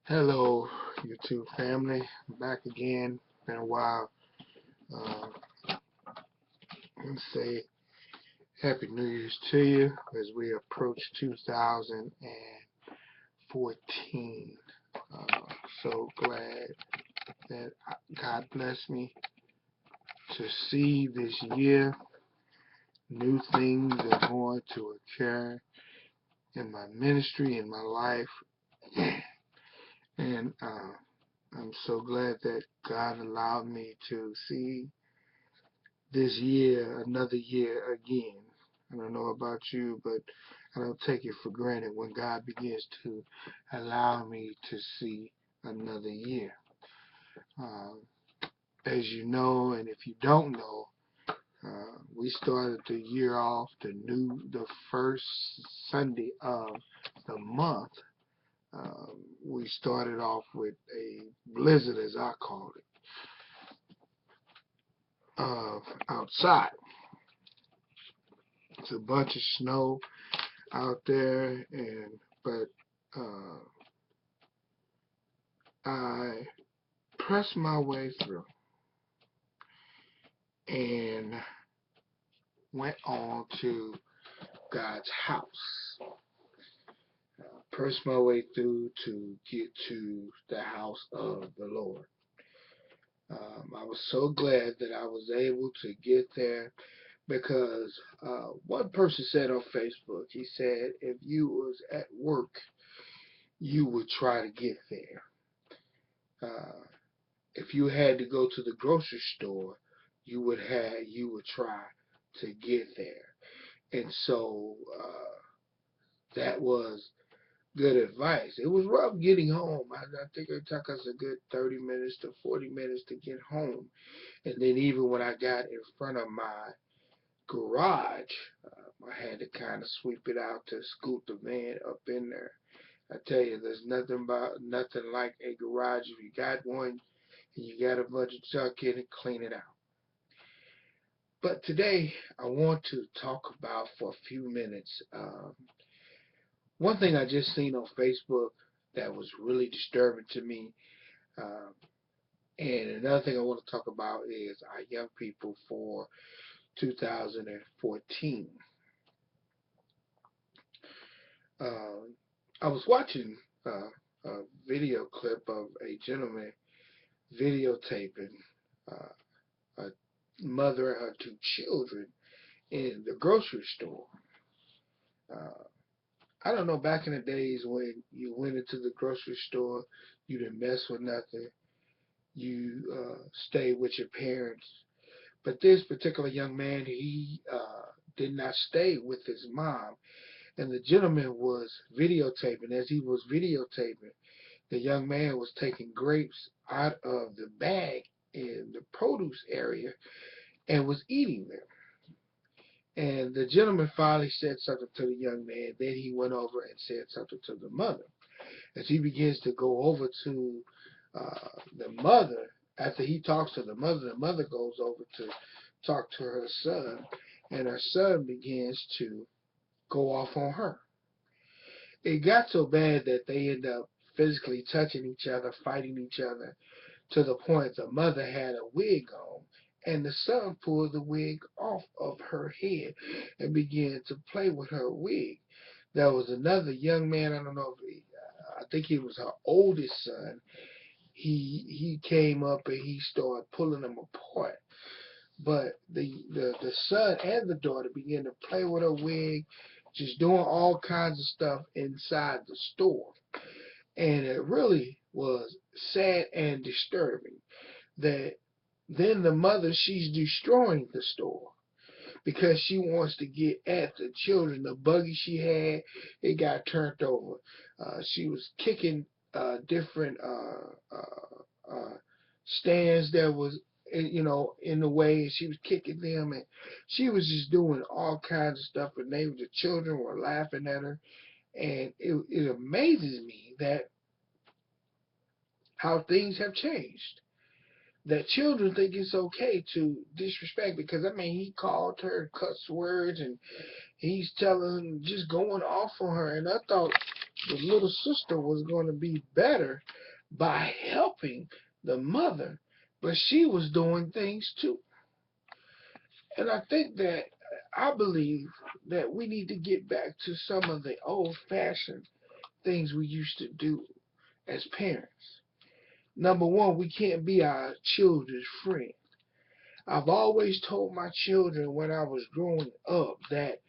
Hello, YouTube family. I'm back again. Been a while. Let's say Happy New Year's to you as we approach 2014. So glad that God blessed me to see this year. New things are going to occur in my ministry, in my life, and I'm so glad that God allowed me to see this year, another year again. I don't know about you, but I don't take it for granted when God begins to allow me to see another year. Um, as you know, and if you don't know, we started the year off the first Sunday of the month. We started off with a blizzard, as I call it, outside. It's a bunch of snow out there, but uh, I pressed my way through and went on to God's house. Pressed my way through to get to the house of the Lord. I was so glad that I was able to get there because one person said on Facebook, he said, if you was at work, you would try to get there. If you had to go to the grocery store, you would try to get there. And so that was good advice. It was rough getting home. I think it took us a good 30 minutes to 40 minutes to get home. And then even when I got in front of my garage, I had to kind of sweep it out to scoot the van up in there. I tell you, there's nothing like a garage. If you got one and you got a bunch of junk in it, clean it out. But today, I want to talk about for a few minutes one thing I just seen on Facebook that was really disturbing to me. Um, and another thing I want to talk about is our young people for 2014. I was watching a video clip of a gentleman videotaping a mother and her two children in the grocery store. Uh, I don't know, back in the days when you went into the grocery store, you didn't mess with nothing. You stayed with your parents. But this particular young man, he did not stay with his mom. And the gentleman was videotaping. As he was videotaping, the young man was taking grapes out of the bag in the produce area and was eating them. And the gentleman finally said something to the young man. Then he went over and said something to the mother. As he begins to go over to the mother, after he talks to the mother goes over to talk to her son, and her son begins to go off on her. It got so bad that they end up physically touching each other, fighting each other, to the point the mother had a wig on, and the son pulled the wig off of her head and began to play with her wig. There was another young man, I don't know if I think he was her oldest son. He came up and he started pulling them apart. But the son and the daughter began to play with her wig, just doing all kinds of stuff inside the store. And it really was sad and disturbing that then the mother, she's destroying the store because she wants to get at the children. The buggy she had, it got turned over. She was kicking different stands that was in the way, and she was kicking them, and she was just doing all kinds of stuff, and the children were laughing at her. And it amazes me that how things have changed, that children think it's okay to disrespect, because I mean, he called her cuss words and he's telling, just going off on her. And I thought, the little sister was going to be better by helping the mother, but she was doing things too. And I believe that we need to get back to some of the old-fashioned things we used to do as parents. Number one, we can't be our children's friend. I've always told my children when I was growing up that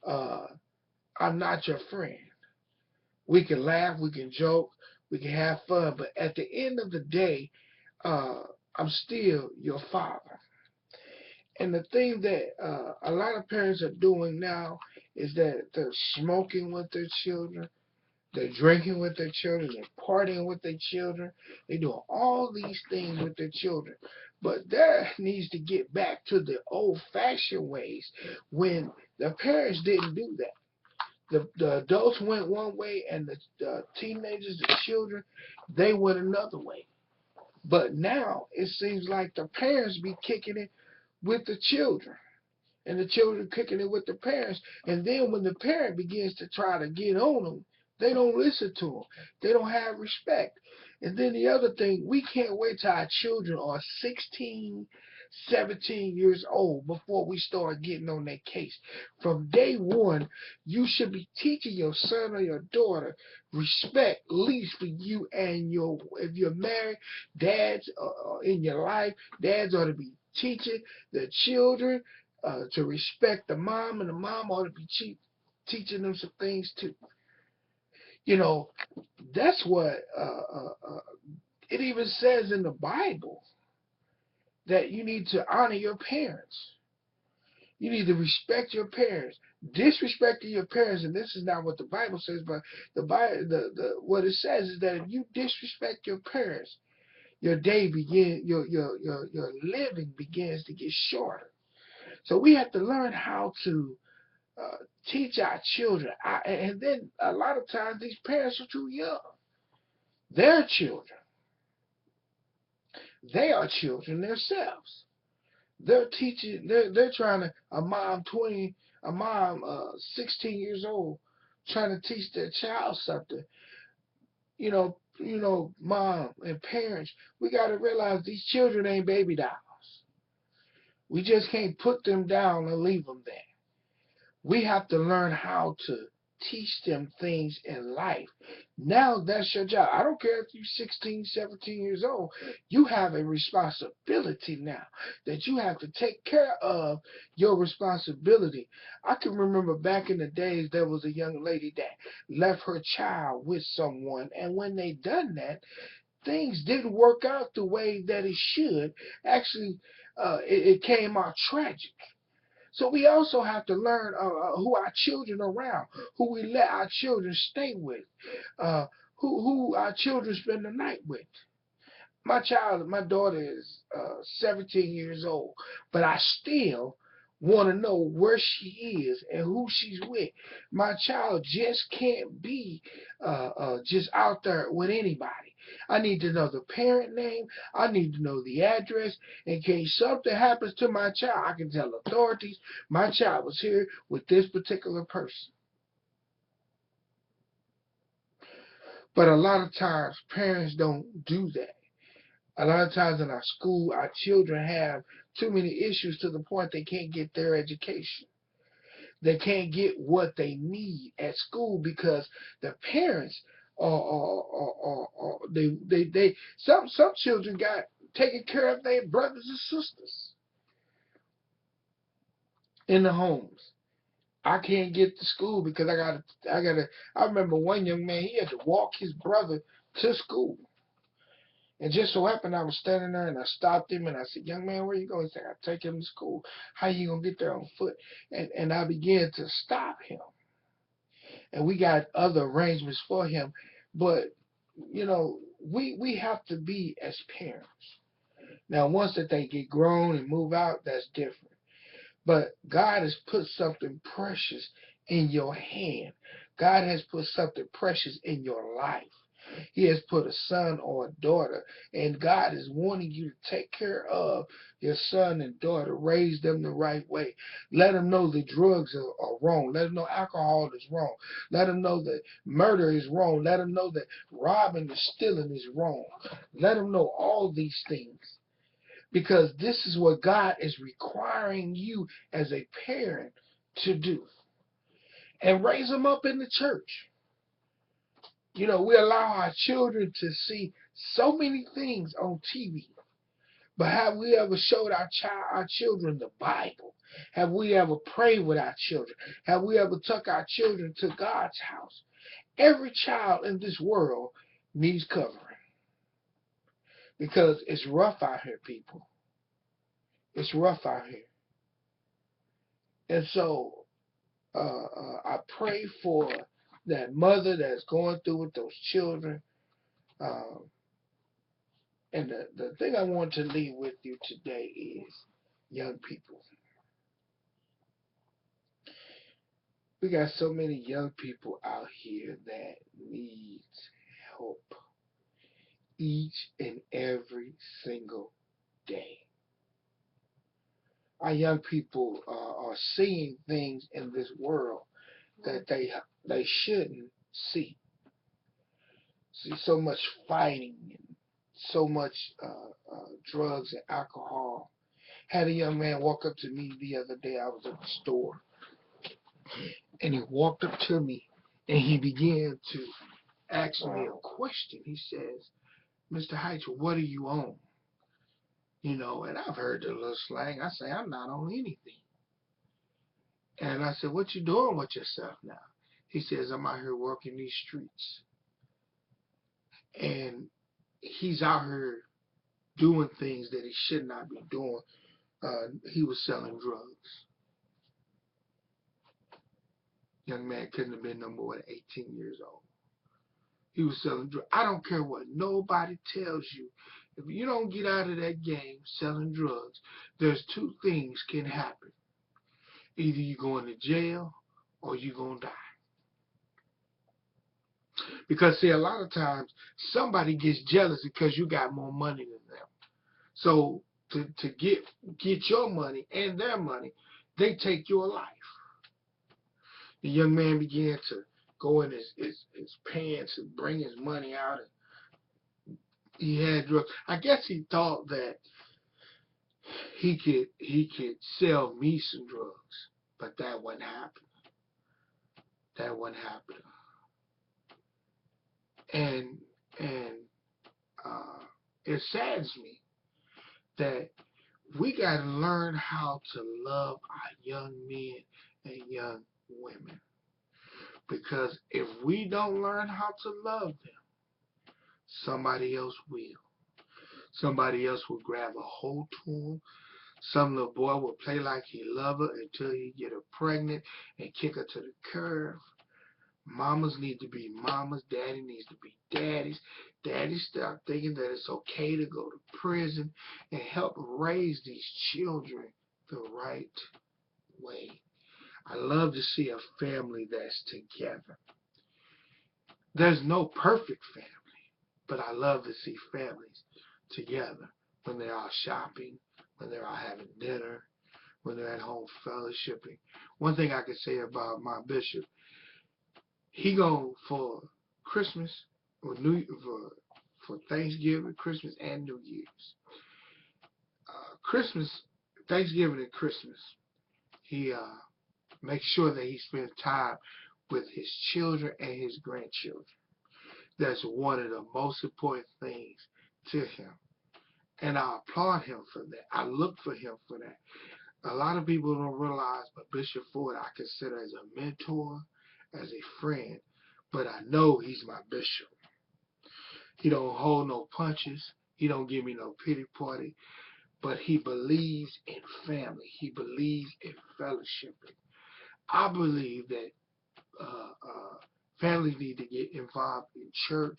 uh, I'm not your friend. We can laugh, we can joke, we can have fun, but at the end of the day, uh, I'm still your father. And the thing that a lot of parents are doing now is that they're smoking with their children, they're drinking with their children, they're partying with their children, they're doing all these things with their children. But that needs to get back to the old-fashioned ways when the parents didn't do that. The adults went one way and the teenagers, the children, they went another way. But now it seems like the parents be kicking it with the children and the children kicking it with the parents. And then when the parent begins to try to get on them, they don't listen to them. They don't have respect. And then the other thing, we can't wait till our children are 16, 17 years old before we start getting on their case. From day one, you should be teaching your son or your daughter respect, at least for you and if you're married, dads in your life, dads ought to be teaching the children to respect the mom, and the mom ought to be teaching them some things too. You know, that's what it even says in the Bible that you need to honor your parents. You need to respect your parents. Disrespecting your parents, and this is not what the Bible says, but the Bible, what it says is that if you disrespect your parents, your day begin, your living begins to get shorter. So we have to learn how to teach our children. And then a lot of times these parents are too young. Their children, they are children themselves. They're teaching. They're trying to. A mom 16 years old, trying to teach their child something. Mom and parents, we got to realize these children ain't baby dolls. We just can't put them down and leave them there. We have to learn how to teach them things in life. Now that's your job. I don't care if you're 16, 17 years old. You have a responsibility now that you have to take care of your responsibility. I can remember back in the days there was a young lady that left her child with someone, and when they done that, things didn't work out the way that it should. Actually, it came out tragic. So we also have to learn who our children are around, who we let our children stay with, uh, who our children spend the night with. My daughter is 17 years old, but I still want to know where she is and who she's with. My child just can't be just out there with anybody. I need to know the parent name. I need to know the address. In case something happens to my child, I can tell authorities my child was here with this particular person. But a lot of times, parents don't do that. A lot of times in our school, our children have too many issues to the point they can't get their education. They can't get what they need at school because the parents some children got taken care of their brothers and sisters in the homes. I can't get to school because I remember one young man, he had to walk his brother to school. And just so happened I was standing there and I stopped him and I said, "Young man, where you going?" He said, "I take him to school." "How you gonna get there on foot?" And I began to stop him. And we got other arrangements for him. But we have to be as parents. Now once that they get grown and move out, that's different. But God has put something precious in your hand. God has put something precious in your life. He has put a son or a daughter, and God is wanting you to take care of your son and daughter, raise them the right way. Let them know that drugs are wrong. Let them know alcohol is wrong. Let them know that murder is wrong. Let them know that robbing and stealing is wrong. Let them know all these things. Because this is what God is requiring you as a parent to do. And raise them up in the church. You know, we allow our children to see so many things on TV. But have we ever showed our children the Bible? Have we ever prayed with our children? Have we ever took our children to God's house? Every child in this world needs covering. Because it's rough out here, people. It's rough out here. And so I pray for that mother that's going through with those children. Um, and the thing I want to leave with you today is young people. We got so many young people out here that needs help each and every single day. Our young people are seeing things in this world that they shouldn't see. See so much fighting and so much drugs and alcohol. Had a young man walk up to me the other day. I was at the store, and he walked up to me, and he began to ask me a question. He says, "Mr. Hych, what are you on?" You know, and I've heard the little slang. I say, "I'm not on anything." And I said, "What you doing with yourself now?" He says, "I'm out here working these streets." And he's out here doing things that he should not be doing. He was selling drugs. Young man couldn't have been no more than 18 years old. He was selling drugs. I don't care what nobody tells you. If you don't get out of that game selling drugs, there's two things can happen. Either you're going to jail or you're going to die. Because, see, a lot of times somebody gets jealous because you got more money than them. So to get your money and their money, they take your life. The young man began to go in his pants and bring his money out. And he had drugs. I guess he thought that he could sell me some drugs, but that wasn't happening. That wasn't happening. And it saddens me that we got to learn how to love our young men and young women. Because if we don't learn how to love them, somebody else will. Somebody else will grab a hold to them. Some little boy will play like he love her until he get her pregnant and kick her to the curb. Mamas need to be mamas. Daddy needs to be daddies. Daddies start thinking that it's okay to go to prison and help raise these children the right way. I love to see a family that's together. There's no perfect family, but I love to see families together when they're out shopping, when they're out having dinner, when they're at home fellowshipping. One thing I can say about my bishop, he go for Christmas or for Thanksgiving, Christmas, and New Year's. Christmas, Thanksgiving, and Christmas, he makes sure that he spends time with his children and his grandchildren. That's one of the most important things to him. And I applaud him for that. I look for him for that. A lot of people don't realize, but Bishop Ford I consider as a mentor, as a friend, but I know he's my bishop. He don't hold no punches. He don't give me no pity party, but he believes in family. He believes in fellowshipping. I believe that families need to get involved in church.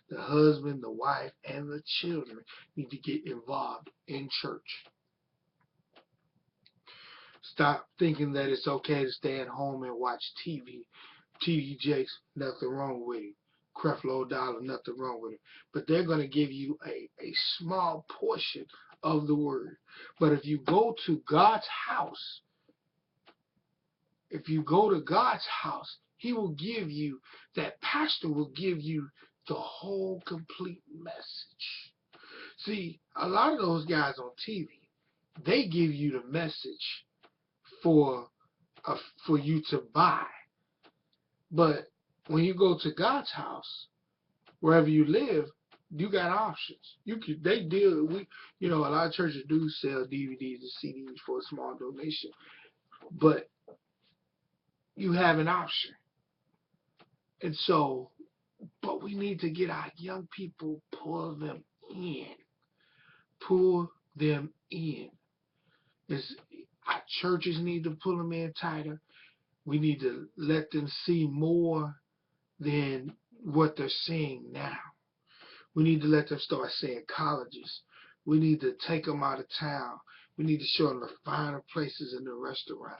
The husband, the wife, and the children need to get involved in church. Stop thinking that it's okay to stay at home and watch TV. TV Jakes, nothing wrong with it. Creflo Dollar, nothing wrong with it. But they're going to give you a small portion of the word. But if you go to God's house, he will give you, that pastor will give you the whole complete message. See, a lot of those guys on TV, they give you the message for you to buy. But when you go to God's house, wherever you live, you got options. They deal. A lot of churches do sell DVDs and CDs for a small donation, but you have an option. And so, but we need to get our young people, pull them in. Our churches need to pull them in tighter. We need to let them see more than what they're seeing now. We need to let them start seeing colleges. We need to take them out of town. We need to show them the finer places in the restaurant.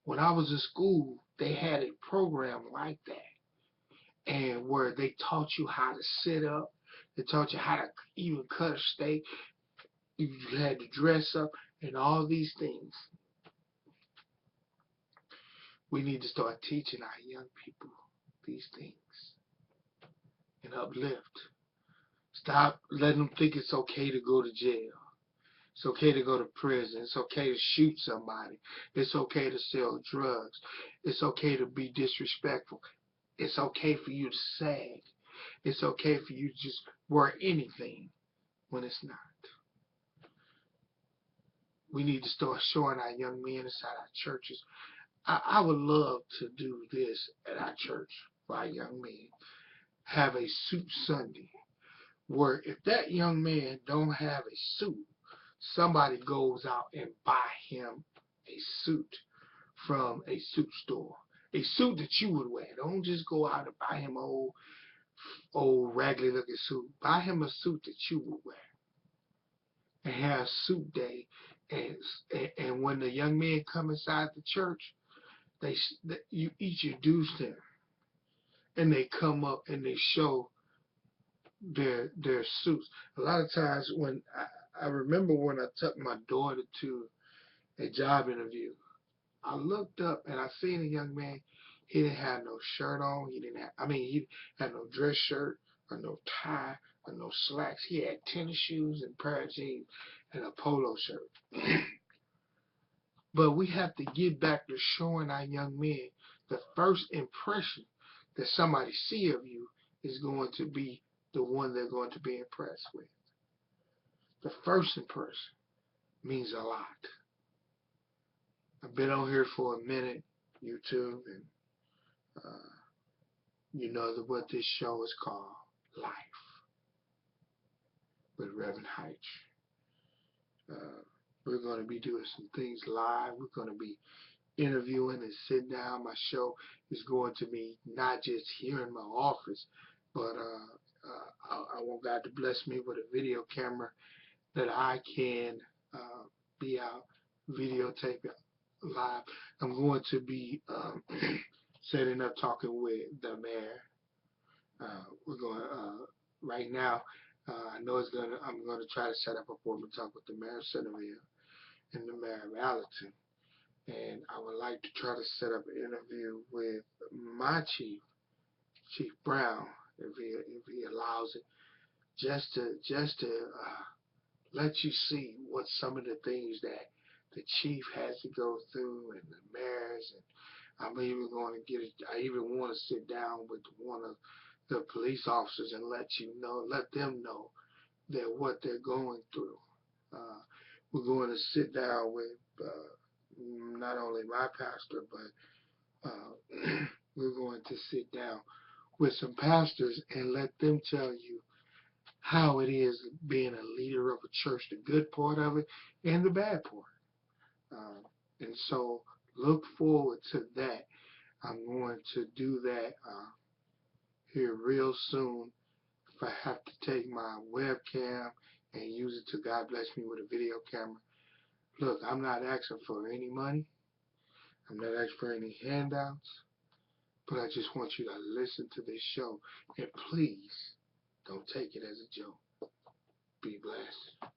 When I was in school, they had a program like that, and where they taught you how to sit up. They taught you how to even cut a steak. You had to dress up and all these things. We need to start teaching our young people these things and uplift. Stop letting them think it's okay to go to jail. It's okay to go to prison. It's okay to shoot somebody. It's okay to sell drugs. It's okay to be disrespectful. It's okay for you to sag. It's okay for you to just wear anything when it's not. We need to start showing our young men inside our churches. I would love to do this at our church for our young men. Have a suit Sunday, where if that young man don't have a suit, somebody goes out and buy him a suit from a suit store. A suit that you would wear. Don't just go out and buy him an old raggedy looking suit. Buy him a suit that you would wear. And have suit day. And when the young men come inside the church, you introduce them. And they come up and they show their suits. A lot of times when I remember when I took my daughter to a job interview, I looked up and I seen a young man. He didn't have no shirt on. He had no dress shirt or no tie or no slacks. He had tennis shoes and a pair of jeans and a polo shirt. But we have to get back to showing our young men the first impression that somebody see of you is going to be the one they're going to be impressed with. The first impression means a lot. I've been on here for a minute, YouTube, and you know what this show is called, Life, with Reverend Hych. We're going to be doing some things live. We're going to be interviewing and sitting down. My show is going to be not just here in my office, but I want God to bless me with a video camera that I can be out videotaping live. I'm going to be setting up talking with the mayor. We're going right now. I know I'm going to try to set up a appointment talk with the mayor of Centerville and the mayor of Allerton. And I would like to try to set up an interview with my chief, Chief Brown, if he allows it, just to let you see what some of the things that the chief has to go through and the mayors. And I'm even going to I even want to sit down with one of the police officers and let them know that what they're going through. We're going to sit down with not only my pastor, but we're going to sit down with some pastors and let them tell you how it is being a leader of a church, the good part of it and the bad part. And so look forward to that. I'm going to do that here real soon. If I have to take my webcam and use it to God bless me with a video camera. Look, I'm not asking for any money. I'm not asking for any handouts. But I just want you to listen to this show, and please don't take it as a joke. Be blessed.